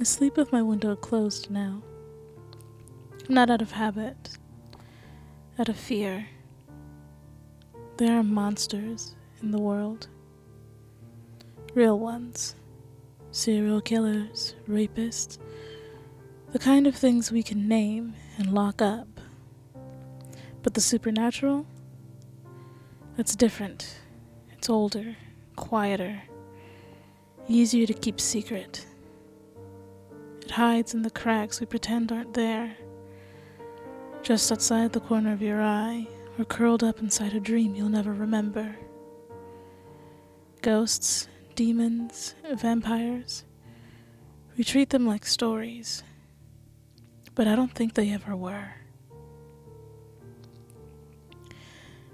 I sleep with my window closed now. Not out of habit, out of fear. There are monsters in the world. Real ones. Serial killers, rapists. The kind of things we can name and lock up. But the supernatural? That's different. It's older, quieter, easier to keep secret. It hides in the cracks we pretend aren't there. Just outside the corner of your eye, or curled up inside a dream you'll never remember. Ghosts, demons, vampires. We treat them like stories, but I don't think they ever were.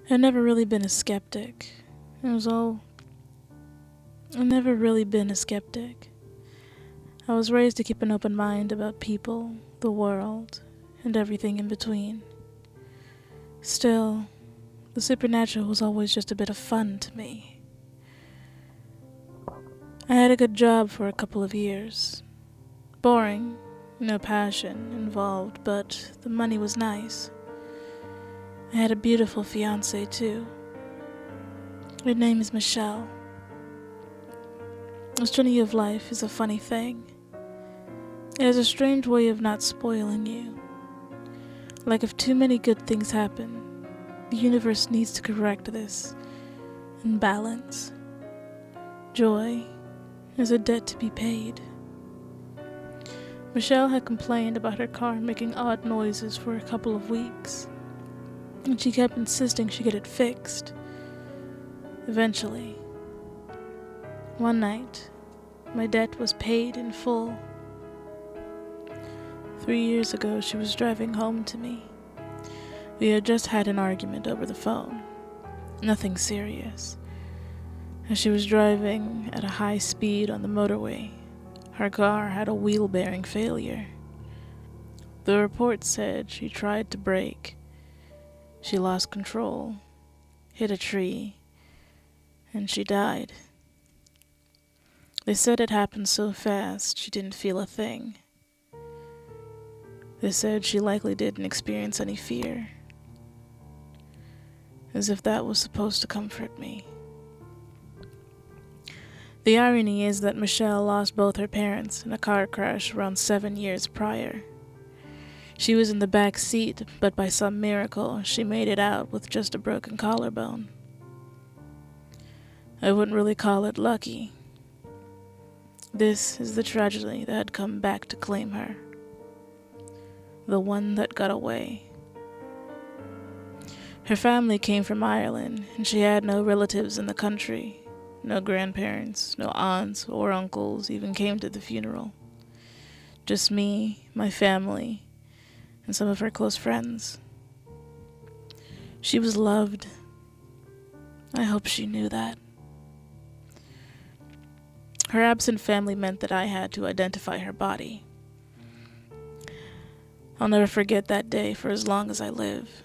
I've never really been a skeptic. I've never really been a skeptic. I was raised to keep an open mind about people, the world, and everything in between. Still, the supernatural was always just a bit of fun to me. I had a good job for a couple of years. Boring, no passion involved, but the money was nice. I had a beautiful fiancée too. Her name is Michelle. This journey of life is a funny thing. It has a strange way of not spoiling you. Like if too many good things happen, the universe needs to correct this and balance. Joy is a debt to be paid. Michelle had complained about her car making odd noises for a couple of weeks, and she kept insisting she get it fixed. Eventually, one night, my debt was paid in full. 3 years ago, she was driving home to me. We had just had an argument over the phone. Nothing serious. As she was driving at a high speed on the motorway, her car had a wheel bearing failure. The report said she tried to brake. She lost control, hit a tree, and she died. They said it happened so fast she didn't feel a thing. They said she likely didn't experience any fear. As if that was supposed to comfort me. The irony is that Michelle lost both her parents in a car crash around 7 years prior. She was in the back seat, but by some miracle, she made it out with just a broken collarbone. I wouldn't really call it lucky. This is the tragedy that had come back to claim her. The one that got away. Her family came from Ireland, and she had no relatives in the country. No grandparents, no aunts or uncles even came to the funeral. Just me, my family, and some of her close friends. She was loved. I hope she knew that. Her absent family meant that I had to identify her body. I'll never forget that day for as long as I live.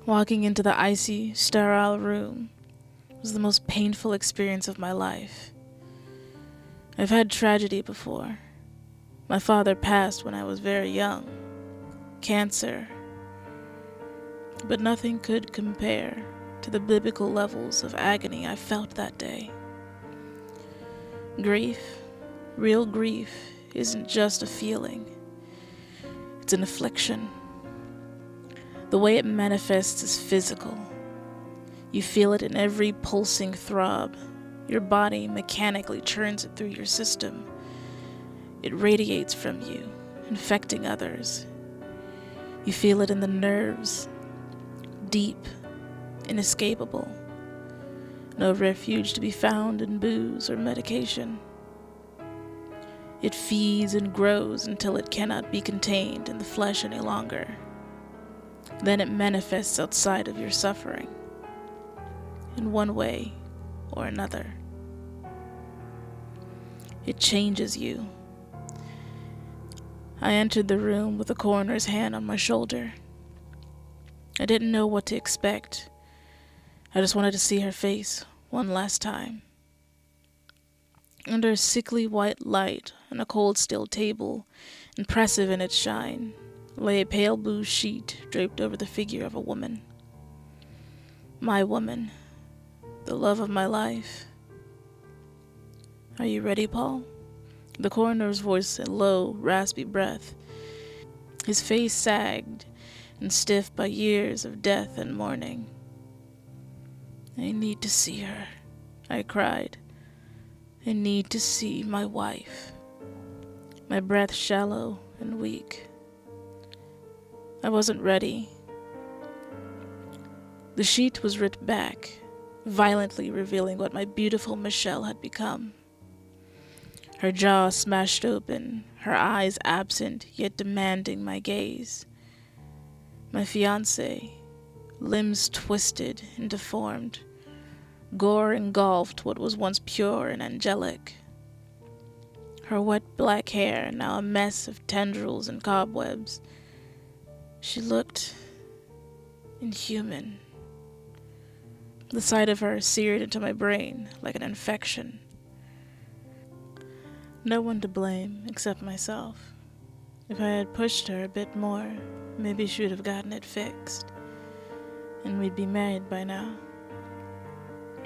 Walking into the icy, sterile room was the most painful experience of my life. I've had tragedy before. My father passed when I was very young. Cancer. But nothing could compare to the biblical levels of agony I felt that day. Grief, real grief, isn't just a feeling. It's an affliction. The way it manifests is physical. You feel it in every pulsing throb. Your body mechanically churns it through your system. It radiates from you, infecting others. You feel it in the nerves. Deep, inescapable. No refuge to be found in booze or medication. It feeds and grows until it cannot be contained in the flesh any longer. Then it manifests outside of your suffering, in one way or another. It changes you. I entered the room with the coroner's hand on my shoulder. I didn't know what to expect. I just wanted to see her face one last time. Under a sickly white light on a cold steel table, impressive in its shine, lay a pale blue sheet draped over the figure of a woman. My woman, the love of my life. Are you ready, Paul? The coroner's voice a low, raspy breath. His face sagged and stiff by years of death and mourning. I need to see her, I cried. I need to see my wife. My breath shallow and weak. I wasn't ready. The sheet was ripped back, violently revealing what my beautiful Michelle had become. Her jaw smashed open, her eyes absent yet demanding my gaze. My fiancé, limbs twisted and deformed, gore engulfed what was once pure and angelic. Her wet black hair now a mess of tendrils and cobwebs. She looked inhuman. The sight of her seared into my brain like an infection. No one to blame except myself. If I had pushed her a bit more, maybe she would have gotten it fixed, and we'd be married by now.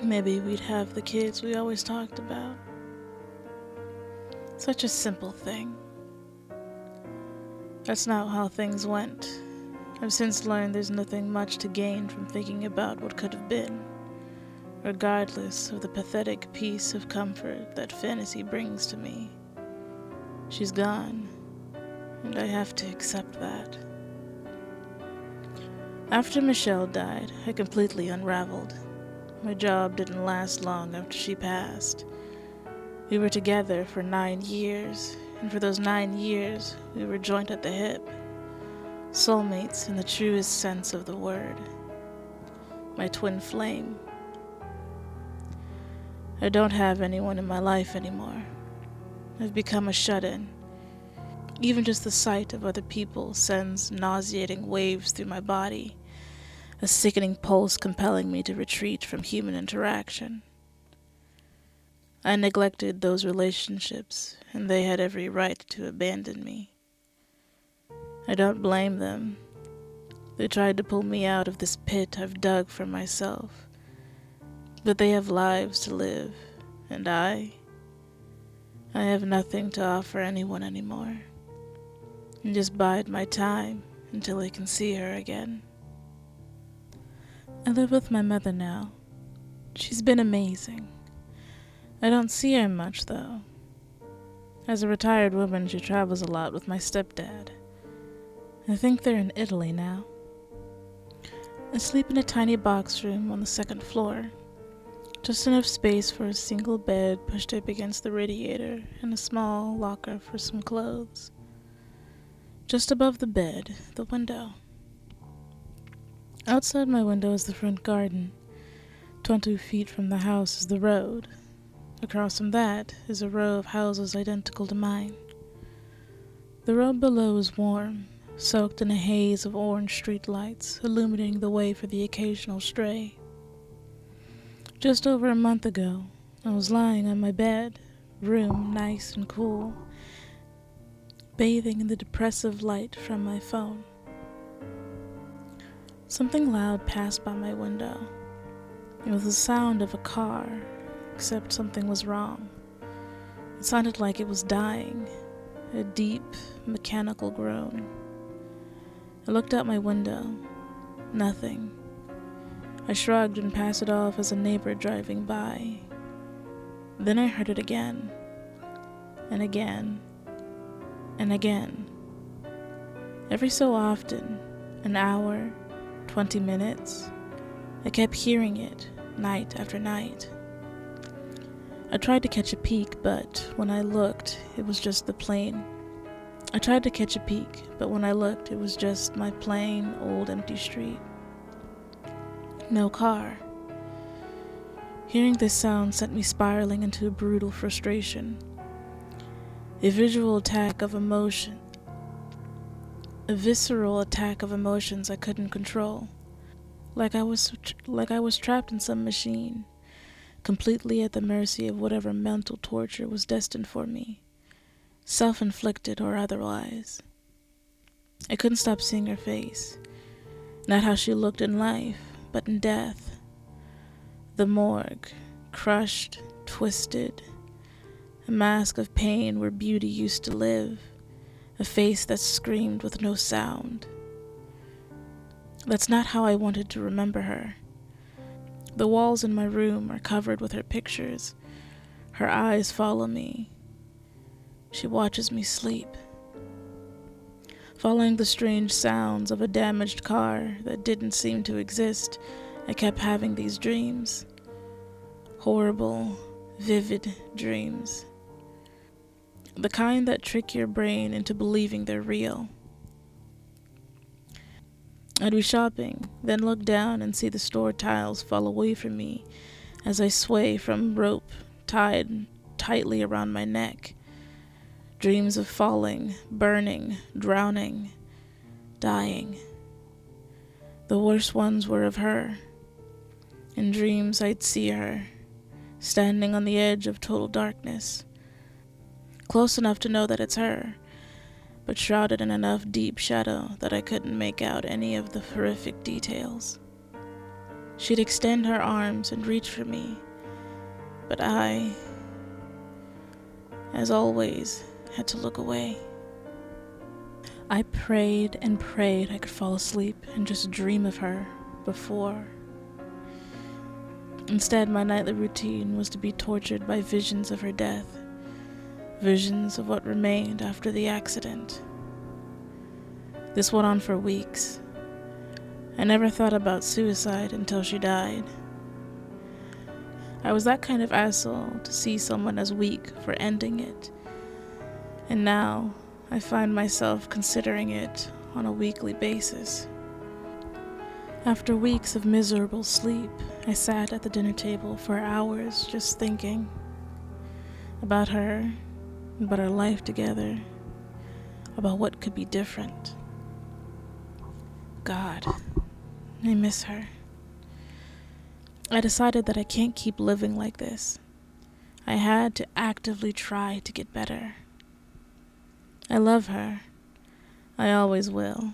Maybe we'd have the kids we always talked about. Such a simple thing. That's not how things went. I've since learned there's nothing much to gain from thinking about what could have been, regardless of the pathetic piece of comfort that fantasy brings to me. She's gone, and I have to accept that. After Michelle died, I completely unraveled. My job didn't last long after she passed. We were together for 9 years, and for those 9 years, we were joined at the hip. Soulmates in the truest sense of the word. My twin flame. I don't have anyone in my life anymore. I've become a shut-in. Even just the sight of other people sends nauseating waves through my body, a sickening pulse compelling me to retreat from human interaction. I neglected those relationships, and they had every right to abandon me. I don't blame them. They tried to pull me out of this pit I've dug for myself. But they have lives to live, and I have nothing to offer anyone anymore. And just bide my time until I can see her again. I live with my mother now. She's been amazing. I don't see her much, though. As a retired woman, she travels a lot with my stepdad. I think they're in Italy now. I sleep in a tiny box room on the 2nd floor. Just enough space for a single bed pushed up against the radiator and a small locker for some clothes. Just above the bed, the window. Outside my window is the front garden. 20 feet from the house is the road. Across from that is a row of houses identical to mine. The road below is warm, soaked in a haze of orange streetlights, illuminating the way for the occasional stray. Just over a month ago, I was lying on my bed, room nice and cool, bathing in the depressive light from my phone. Something loud passed by my window. It was the sound of a car, except something was wrong. It sounded like it was dying, a deep, mechanical groan. I looked out my window. Nothing. I shrugged and passed it off as a neighbor driving by. Then I heard it again, and again, and again. Every so often, an hour, 20 minutes, I kept hearing it, night after night. I tried to catch a peek, but when I looked, it was just the plain. I tried to catch a peek, but when I looked, it was just my plain, old, empty street. No car. Hearing this sound sent me spiraling into a brutal frustration. A visceral attack of emotions I couldn't control. Like I was trapped in some machine, completely at the mercy of whatever mental torture was destined for me, self-inflicted or otherwise. I couldn't stop seeing her face, not how she looked in life, but in death. The morgue, crushed, twisted, a mask of pain where beauty used to live, a face that screamed with no sound. That's not how I wanted to remember her. The walls in my room are covered with her pictures. Her eyes follow me. She watches me sleep. Following the strange sounds of a damaged car that didn't seem to exist, I kept having these dreams. Horrible, vivid dreams. The kind that trick your brain into believing they're real. I'd be shopping, then look down and see the store tiles fall away from me as I sway from rope tied tightly around my neck. Dreams of falling, burning, drowning, dying. The worst ones were of her. In dreams I'd see her, standing on the edge of total darkness, close enough to know that it's her, but shrouded in enough deep shadow that I couldn't make out any of the horrific details. She'd extend her arms and reach for me, but I, as always, had to look away. I prayed and prayed I could fall asleep and just dream of her before. Instead, my nightly routine was to be tortured by visions of her death. Visions of what remained after the accident. This went on for weeks. I never thought about suicide until she died. I was that kind of asshole to see someone as weak for ending it. And now, I find myself considering it on a weekly basis. After weeks of miserable sleep, I sat at the dinner table for hours just thinking about her, about our life together, about what could be different. God, I miss her. I decided that I can't keep living like this. I had to actively try to get better. I love her. I always will.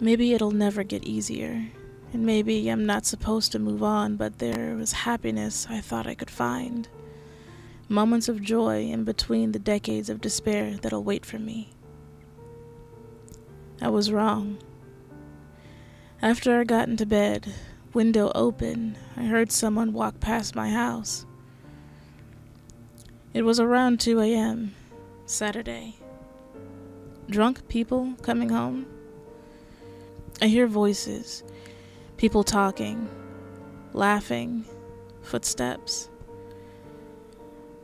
Maybe it'll never get easier, and maybe I'm not supposed to move on, but there was happiness I thought I could find. Moments of joy in between the decades of despair that'll wait for me. I was wrong. After I got into bed, window open, I heard someone walk past my house. It was around 2 a.m., Saturday. Drunk people coming home. I hear voices, people talking, laughing, footsteps.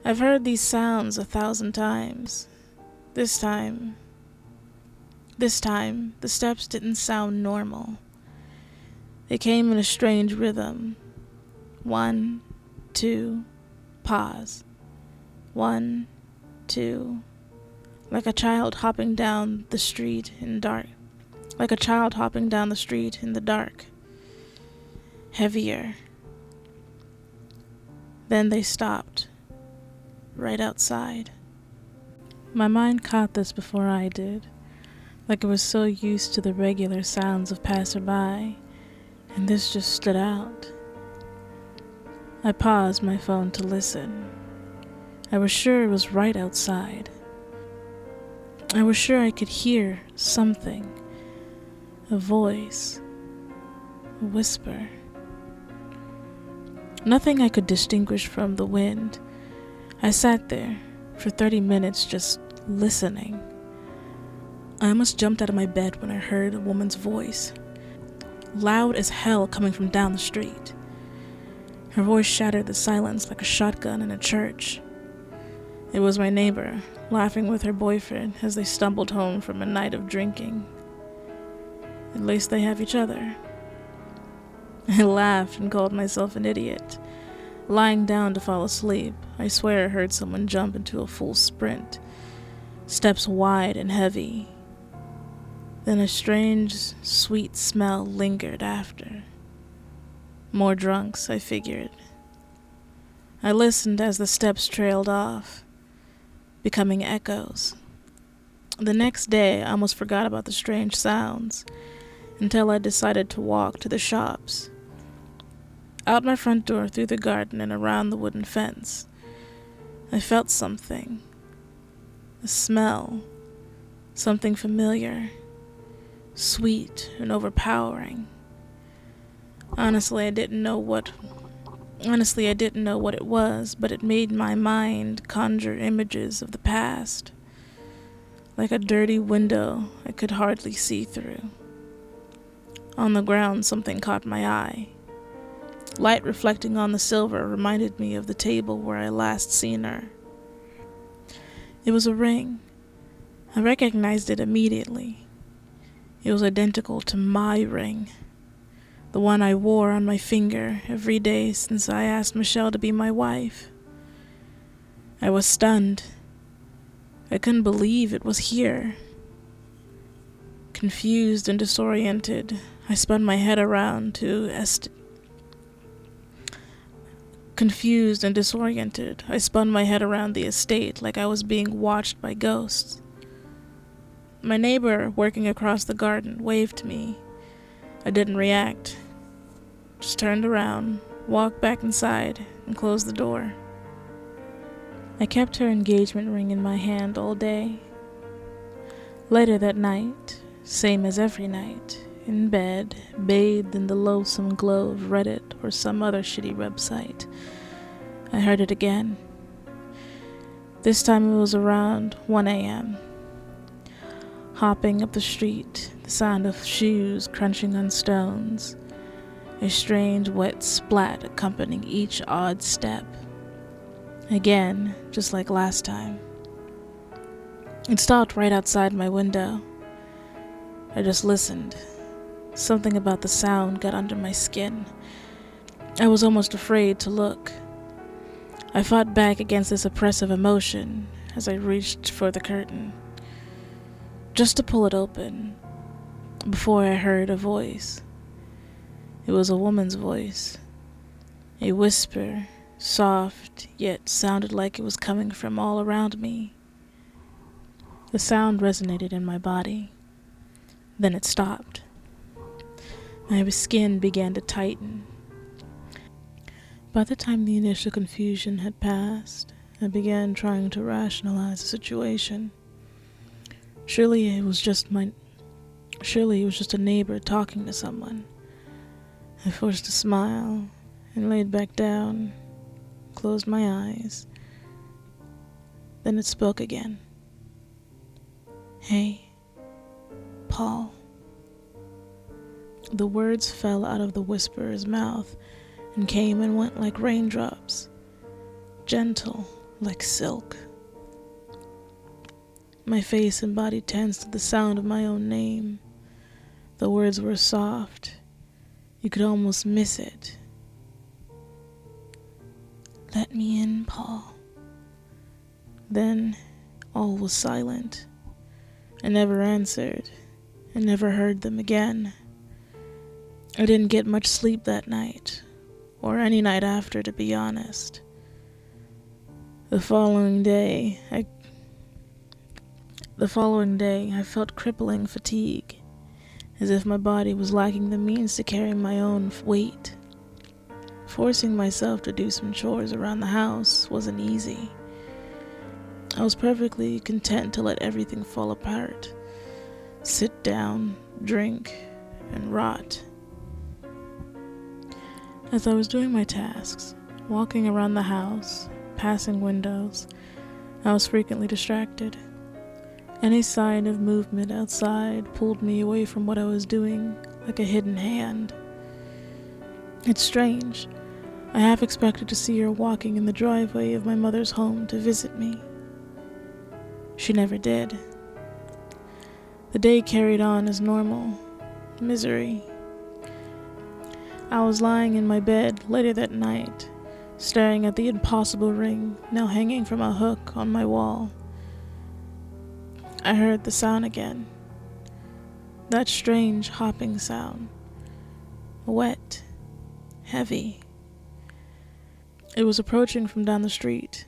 I've heard these sounds 1,000 times. This time, the steps didn't sound normal. They came in a strange rhythm. 1, 2, pause. 1, 2, like a child hopping down the street in dark. Like a child hopping down the street in the dark. Heavier. Then they stopped. Right outside. My mind caught this before I did, like it was so used to the regular sounds of passerby, and this just stood out. I paused my phone to listen. I was sure it was right outside. I was sure I could hear something, a voice, a whisper. Nothing I could distinguish from the wind. I sat there for 30 minutes just listening. I almost jumped out of my bed when I heard a woman's voice, loud as hell, coming from down the street. Her voice shattered the silence like a shotgun in a church. It was my neighbor, laughing with her boyfriend as they stumbled home from a night of drinking. At least they have each other. I laughed and called myself an idiot. Lying down to fall asleep, I swear I heard someone jump into a full sprint, steps wide and heavy. Then a strange, sweet smell lingered after. More drunks, I figured. I listened as the steps trailed off, becoming echoes. The next day, I almost forgot about the strange sounds until I decided to walk to the shops. Out my front door, through the garden, and around the wooden fence, I felt something. A smell. Something familiar. Sweet and overpowering. Honestly, I didn't know what it was, but it made my mind conjure images of the past. Like a dirty window I could hardly see through. On the ground, something caught my eye. Light reflecting on the silver reminded me of the table where I last seen her. It was a ring. I recognized it immediately. It was identical to my ring, the one I wore on my finger every day since I asked Michelle to be my wife. I was stunned. I couldn't believe it was here. Confused and disoriented, I spun my head around the estate like I was being watched by ghosts. My neighbor working across the garden waved to me. I didn't react. Just turned around, walked back inside, and closed the door. I kept her engagement ring in my hand all day. Later that night, same as every night, in bed, bathed in the loathsome glow of Reddit or some other shitty website, I heard it again. This time it was around 1 a.m. Hopping up the street, the sound of shoes crunching on stones, a strange wet splat accompanying each odd step. Again, just like last time. It stopped right outside my window. I just listened. Something about the sound got under my skin. I was almost afraid to look. I fought back against this oppressive emotion as I reached for the curtain, just to pull it open, before I heard a voice. It was a woman's voice, a whisper, soft, yet sounded like it was coming from all around me. The sound resonated in my body. Then it stopped. My skin began to tighten. By the time the initial confusion had passed, I began trying to rationalize the situation. Surely it was just a neighbor talking to someone. I forced a smile and laid back down, closed my eyes. Then it spoke again. "Hey, Paul." The words fell out of the whisperer's mouth and came and went like raindrops, gentle like silk. My face and body tensed to the sound of my own name. The words were soft. You could almost miss it. "Let me in, Paul." Then all was silent. I never answered. I never heard them again. I didn't get much sleep that night, or any night after, to be honest. The following day, I felt crippling fatigue, as if my body was lacking the means to carry my own weight. Forcing myself to do some chores around the house wasn't easy. I was perfectly content to let everything fall apart, sit down, drink, and rot. As I was doing my tasks, walking around the house, passing windows, I was frequently distracted. Any sign of movement outside pulled me away from what I was doing like a hidden hand. It's strange. I half expected to see her walking in the driveway of my mother's home to visit me. She never did. The day carried on as normal. Misery. I was lying in my bed later that night, staring at the impossible ring now hanging from a hook on my wall. I heard the sound again. That strange hopping sound. Wet. Heavy. It was approaching from down the street,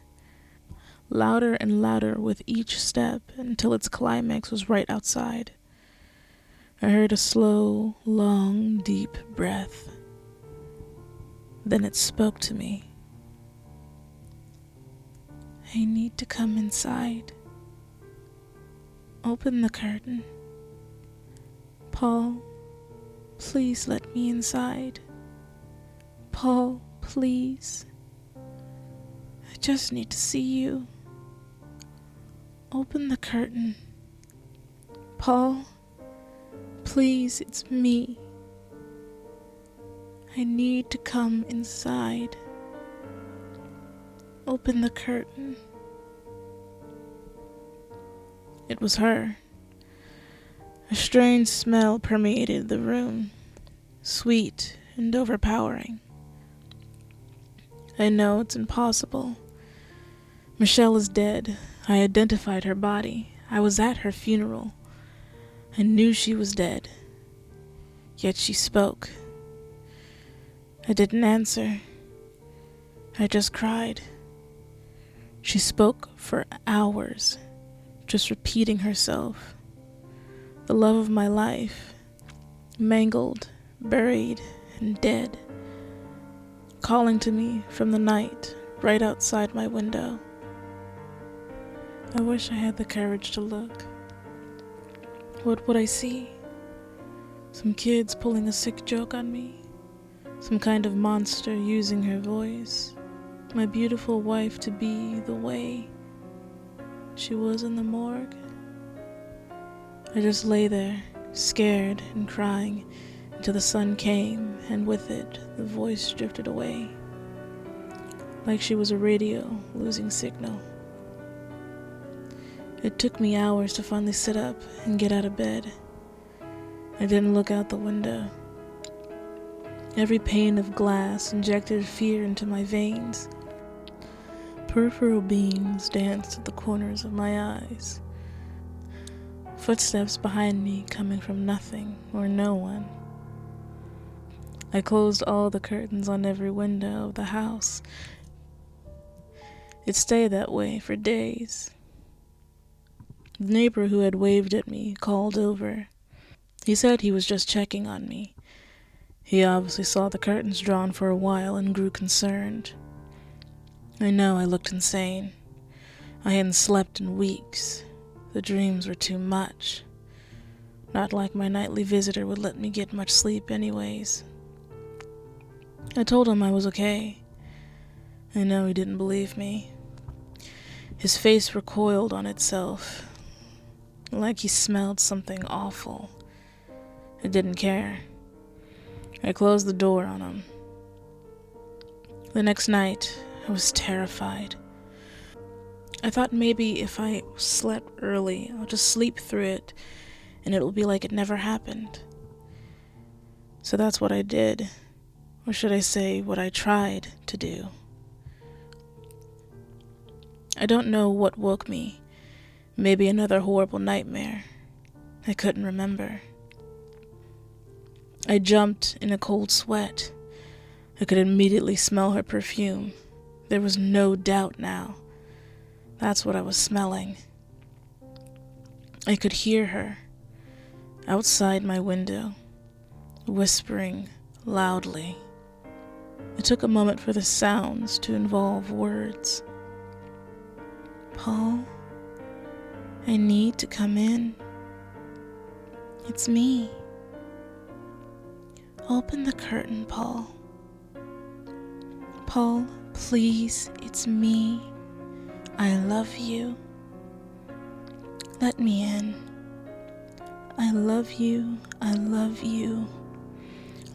louder and louder with each step until its climax was right outside. I heard a slow, long, deep breath. Then it spoke to me. I need to come inside. Open the curtain. Paul, please let me inside. Paul, please. I just need to see you. Open the curtain. Paul, please, it's me. I need to come inside. Open the curtain. It was her. A strange smell permeated the room, sweet and overpowering. I know it's impossible. Michelle is dead. I identified her body. I was at her funeral. I knew she was dead. Yet she spoke. I didn't answer. I just cried. She spoke for hours, just repeating herself. The love of my life, mangled, buried, and dead, calling to me from the night right outside my window. I wish I had the courage to look. What would I see? Some kids pulling a sick joke on me? Some kind of monster using her voice? My beautiful wife to be the way she was in the morgue? I just lay there, scared and crying, until the sun came, and with it, the voice drifted away, like she was a radio losing signal. It took me hours to finally sit up and get out of bed. I didn't look out the window. Every pane of glass injected fear into my veins. Peripheral beams danced at the corners of my eyes. Footsteps behind me coming from nothing or no one. I closed all the curtains on every window of the house. It stayed that way for days. The neighbor who had waved at me called over. He said he was just checking on me. He obviously saw the curtains drawn for a while and grew concerned. I know I looked insane. I hadn't slept in weeks. The dreams were too much. Not like my nightly visitor would let me get much sleep anyways. I told him I was okay. I know he didn't believe me. His face recoiled on itself, like he smelled something awful. I didn't care. I closed the door on him. The next night, I was terrified. I thought maybe if I slept early, I'll just sleep through it, and it'll be like it never happened. So that's what I did. Or should I say, what I tried to do. I don't know what woke me. Maybe another horrible nightmare. I couldn't remember. I jumped in a cold sweat. I could immediately smell her perfume. There was no doubt now. That's what I was smelling. I could hear her outside my window, whispering loudly. It took a moment for the sounds to involve words. Paul, I need to come in. It's me. Open the curtain, Paul. Paul, please, it's me. I love you. Let me in. I love you. I love you.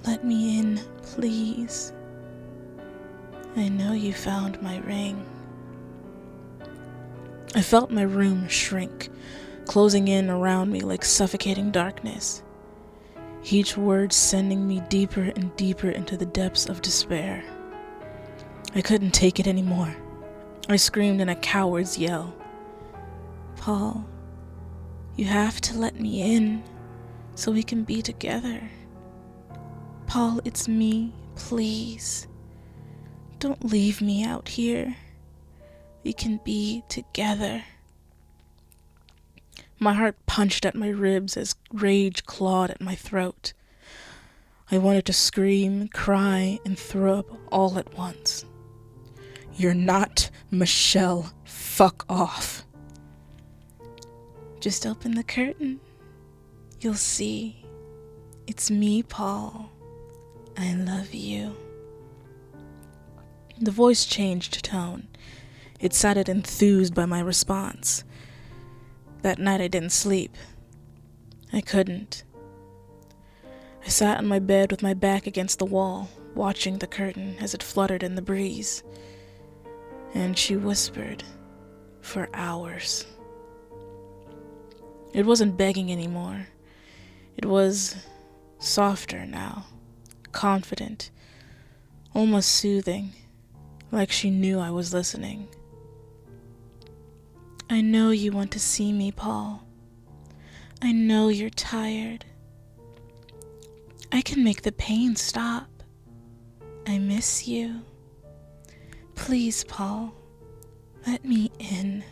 Let me in, please. I know you found my ring. I felt my room shrink, closing in around me like suffocating darkness, each word sending me deeper and deeper into the depths of despair. I couldn't take it anymore. I screamed in a coward's yell. Paul, you have to let me in so we can be together. Paul, it's me, please. Don't leave me out here. We can be together. My heart punched at my ribs as rage clawed at my throat. I wanted to scream, cry, and throw up all at once. You're not Michelle. Fuck off. Just open the curtain. You'll see. It's me, Paul. I love you. The voice changed tone. It sounded enthused by my response. That night I didn't sleep. I couldn't. I sat on my bed with my back against the wall, watching the curtain as it fluttered in the breeze. And she whispered for hours. It wasn't begging anymore. It was softer now, confident, almost soothing, like she knew I was listening. I know you want to see me, Paul. I know you're tired. I can make the pain stop. I miss you. Please, Paul, let me in.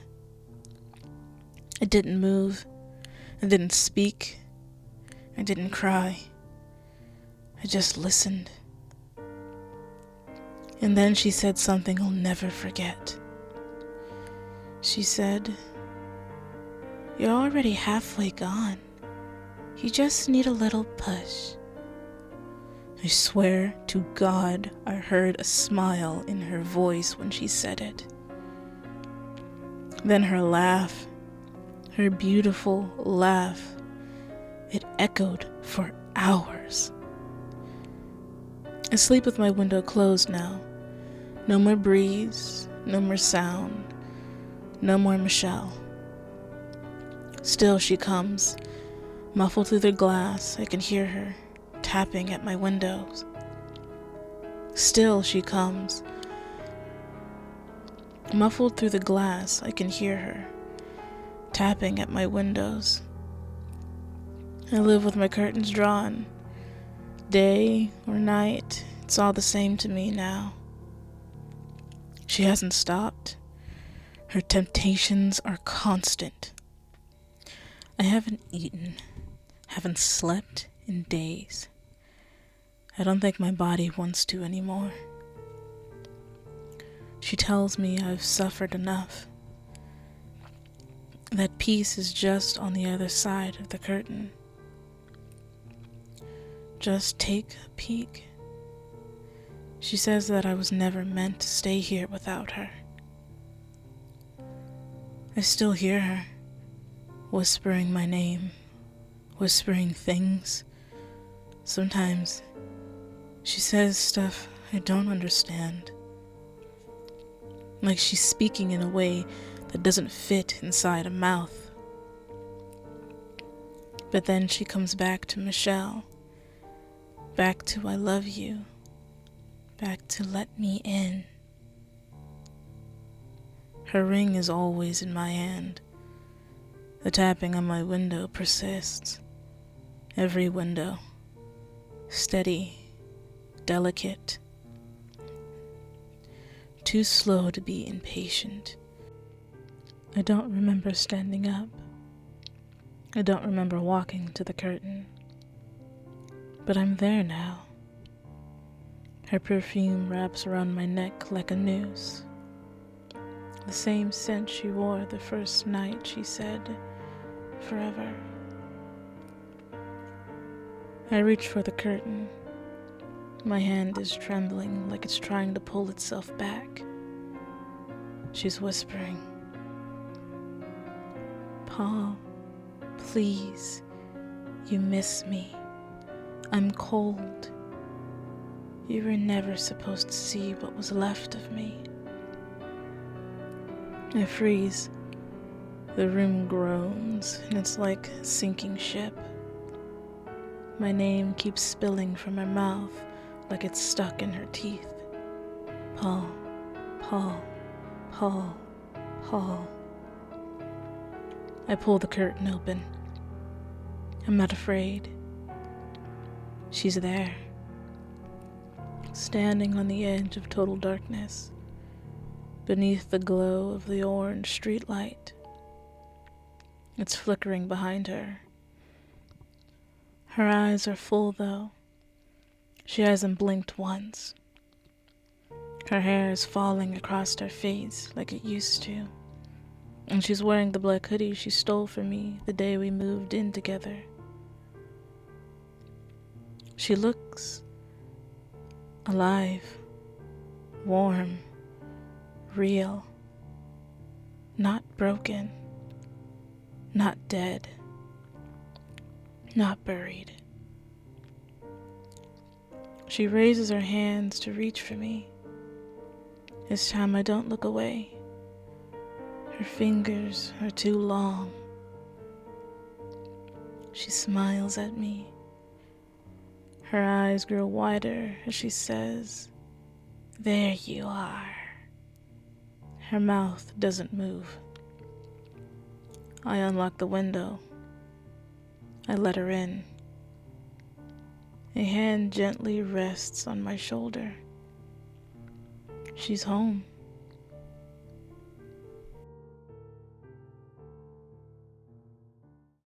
I didn't move. I didn't speak. I didn't cry. I just listened. And then she said something I'll never forget. She said, "You're already halfway gone. You just need a little push." I swear to God I heard a smile in her voice when she said it. Then her laugh, her beautiful laugh, it echoed for hours. I sleep with my window closed now. No more breeze, no more sound, no more Michelle. Still she comes, muffled through the glass. I can hear her tapping at my windows. Still she comes, muffled through the glass. I can hear her tapping at my windows. I live with my curtains drawn. Day or night, it's all the same to me now. She hasn't stopped. Her temptations are constant. I haven't eaten, haven't slept in days. I don't think my body wants to anymore. She tells me I've suffered enough. That peace is just on the other side of the curtain. Just take a peek. She says that I was never meant to stay here without her. I still hear her, whispering my name, whispering things. Sometimes she says stuff I don't understand. Like she's speaking in a way that doesn't fit inside a mouth. But then she comes back to Michelle, back to I love you, back to let me in. Her ring is always in my hand. The tapping on my window persists. Every window. Steady, delicate. Too slow to be impatient. I don't remember standing up. I don't remember walking to the curtain. But I'm there now. Her perfume wraps around my neck like a noose. The same scent she wore the first night she said, forever. I reach for the curtain. My hand is trembling like it's trying to pull itself back. She's whispering, "Paul, please, you miss me. I'm cold. You were never supposed to see what was left of me." I freeze. The room groans, and it's like a sinking ship. My name keeps spilling from her mouth like it's stuck in her teeth. Paul, Paul, Paul, Paul. I pull the curtain open. I'm not afraid. She's there. standing on the edge of total darkness, beneath the glow of the orange streetlight. It's flickering behind her. Her eyes are full, though. She hasn't blinked once. Her hair is falling across her face like it used to, and she's wearing the black hoodie she stole from me the day we moved in together. She looks alive, warm, real, not broken, not dead, not buried. She raises her hands to reach for me. This time I don't look away. Her fingers are too long. She smiles at me. Her eyes grow wider as she says, "There you are." Her mouth doesn't move. I unlock the window. I let her in. A hand gently rests on my shoulder. She's home.